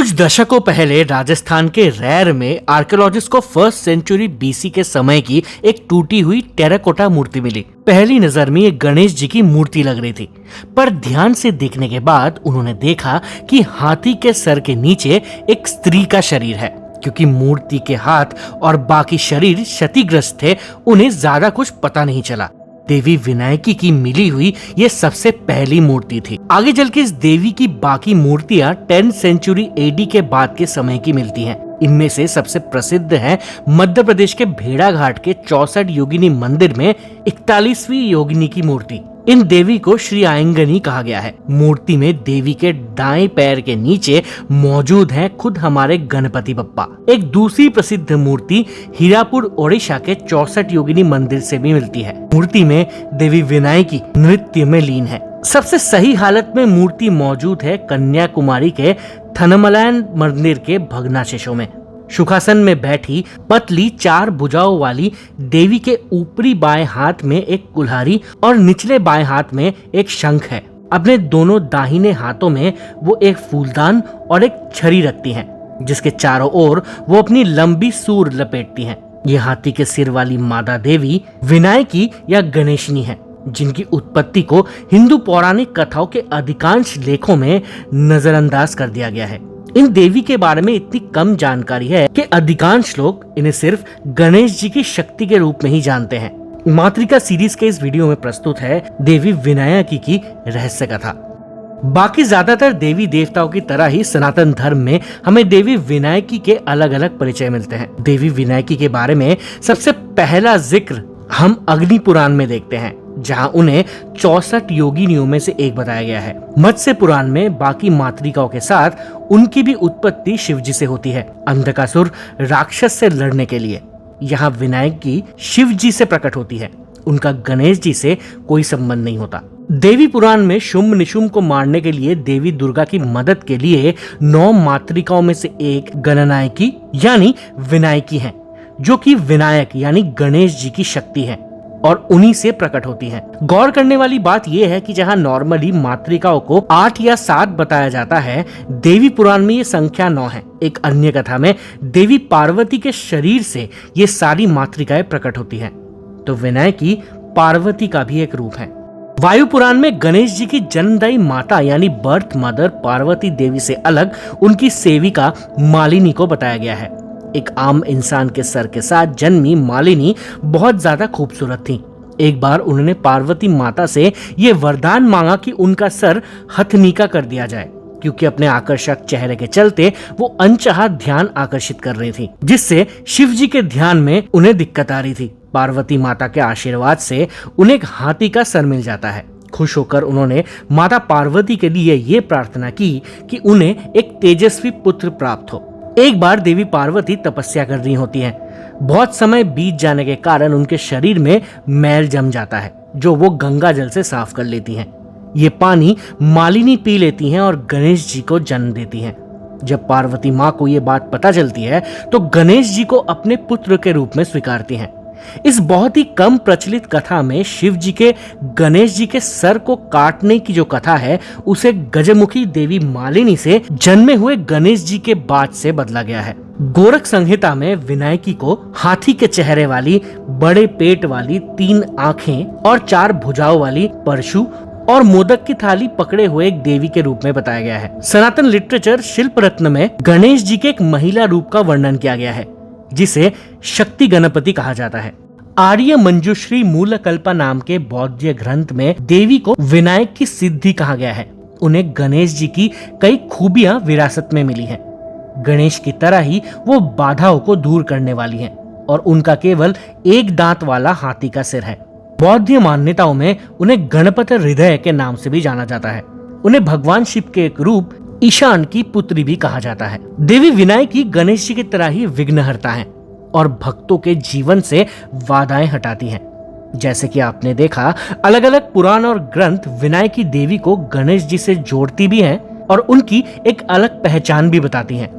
कुछ दशकों पहले राजस्थान के रैर में आर्कियोलॉजिस्ट को 1st सेंचुरी बीसी के समय की एक टूटी हुई टेराकोटा मूर्ति मिली। पहली नजर में ये गणेश जी की मूर्ति लग रही थी, पर ध्यान से देखने के बाद उन्होंने देखा कि हाथी के सर के नीचे एक स्त्री का शरीर है। क्योंकि मूर्ति के हाथ और बाकी शरीर क्षतिग्रस्त थे, उन्हें ज्यादा कुछ पता नहीं चला। देवी विनायकी की मिली हुई ये सबसे पहली मूर्ति थी। आगे चल के इस देवी की बाकी मूर्तियां 10th सेंचुरी एडी के बाद के समय की मिलती हैं। इनमें से सबसे प्रसिद्ध है मध्य प्रदेश के भेड़ाघाट के 64 योगिनी मंदिर में 41वीं योगिनी की मूर्ति। इन देवी को श्री आयंगनी कहा गया है। मूर्ति में देवी के दाएं पैर के नीचे मौजूद है खुद हमारे गणपति बप्पा। एक दूसरी प्रसिद्ध मूर्ति हीरापुर ओडिशा के 64 योगिनी मंदिर से भी मिलती है। मूर्ति में देवी विनायकी नृत्य में लीन है। सबसे सही हालत में मूर्ति मौजूद है कन्याकुमारी के थनमलायन मंदिर के भग्नावशेषों में। सुखासन में बैठी पतली 4 भुजाओं वाली देवी के ऊपरी बाएं हाथ में एक कुल्हाड़ी और निचले बाएं हाथ में एक शंख है। अपने दोनों दाहिने हाथों में वो एक फूलदान और एक छड़ी रखती हैं, जिसके चारों ओर वो अपनी लंबी सूर लपेटती हैं। ये हाथी के सिर वाली माता देवी विनायकी या गणेशनी है, जिनकी उत्पत्ति को हिंदू पौराणिक कथाओं के अधिकांश लेखों में नजरअंदाज कर दिया गया है। इन देवी के बारे में इतनी कम जानकारी है कि अधिकांश लोग इन्हें सिर्फ गणेश जी की शक्ति के रूप में ही जानते हैं। मातृका सीरीज के इस वीडियो में प्रस्तुत है देवी विनायकी की रहस्य कथा। बाकी ज्यादातर देवी देवताओं की तरह ही सनातन धर्म में हमें देवी विनायकी के अलग अलग परिचय मिलते हैं। देवी विनायकी के बारे में सबसे पहला जिक्र हम अग्नि पुराण में देखते हैं, जहां उन्हें 64 योगिनियों में से एक बताया गया है। मत्स्य पुराण में बाकी मातृकाओं के साथ उनकी भी उत्पत्ति शिव जी से होती है, अंधकासुर राक्षस से लड़ने के लिए। यहाँ विनायकी शिव जी से प्रकट होती है, उनका गणेश जी से कोई संबंध नहीं होता। देवी पुराण में शुंभ निशुंभ को मारने के लिए देवी दुर्गा की मदद के लिए 9 मातृकाओं में से एक गणनायकी यानी विनायकी है, जो कि विनायक यानी गणेश जी की शक्ति है और उन्हीं से प्रकट होती है। गौर करने वाली बात यह है कि जहां नॉर्मली मातृकाओं को 8 या 7 बताया जाता है, देवी पुराण में ये संख्या 9 है। एक अन्य कथा में देवी पार्वती के शरीर से ये सारी मातृकाएं प्रकट होती हैं। तो विनायकी पार्वती का भी एक रूप है। वायु पुराण में गणेश जी की जन्मदायी माता यानी बर्थ मदर पार्वती देवी से अलग उनकी सेविका मालिनी को बताया गया है। एक आम इंसान के सर के साथ जन्मी मालिनी बहुत ज्यादा खूबसूरत थी। एक बार उन्होंने पार्वती माता से ये वरदान मांगा कि उनका सर हथनीका कर दिया जाए, क्योंकि अपने आकर्षक चेहरे के चलते वो अनचाहा ध्यान आकर्षित कर रही थी, जिससे शिव जी के ध्यान में उन्हें दिक्कत आ रही थी। पार्वती माता के आशीर्वाद से उन्हें एक हाथी का सर मिल जाता है। खुश होकर उन्होंने माता पार्वती के लिए ये प्रार्थना की कि उन्हें एक तेजस्वी पुत्र प्राप्त हो। एक बार देवी पार्वती तपस्या कर रही होती हैं। बहुत समय बीत जाने के कारण उनके शरीर में मैल जम जाता है, जो वो गंगा जल से साफ कर लेती हैं। ये पानी मालिनी पी लेती हैं और गणेश जी को जन्म देती हैं। जब पार्वती माँ को ये बात पता चलती है, तो गणेश जी को अपने पुत्र के रूप में स्वीकारती हैं। इस बहुत ही कम प्रचलित कथा में शिव जी के गणेश जी के सर को काटने की जो कथा है, उसे गजमुखी देवी मालिनी से जन्मे हुए गणेश जी के बाद से बदला गया है। गोरख संहिता में विनायकी को हाथी के चेहरे वाली, बड़े पेट वाली, 3 आंखें और 4 भुजाओं वाली, परशु और मोदक की थाली पकड़े हुए एक देवी के रूप में बताया गया है। सनातन लिटरेचर शिल्प रत्न में गणेश जी के एक महिला रूप का वर्णन किया गया है, जिसे शक्ति गणपति कहा जाता है। आर्य मंजुश्री मूलकल्पा नाम के बौद्ध ग्रंथ में देवी को विनायक की सिद्धि कहा गया है। उन्हें गणेश जी की कई खूबियां विरासत में मिली हैं। गणेश की तरह ही वो बाधाओं को दूर करने वाली हैं और उनका केवल एक दांत वाला हाथी का सिर है। बौद्ध मान्यताओं में उन्हें गणपति हृदय के नाम से भी जाना जाता है। उन्हें भगवान शिव के एक रूप ईशान की पुत्री भी कहा जाता है। देवी विनायकी गणेश जी की तरह ही विघ्नहर्ता हैं और भक्तों के जीवन से बाधाएं हटाती हैं। जैसे कि आपने देखा, अलग अलग पुराण और ग्रंथ विनायकी देवी को गणेश जी से जोड़ती भी हैं और उनकी एक अलग पहचान भी बताती हैं।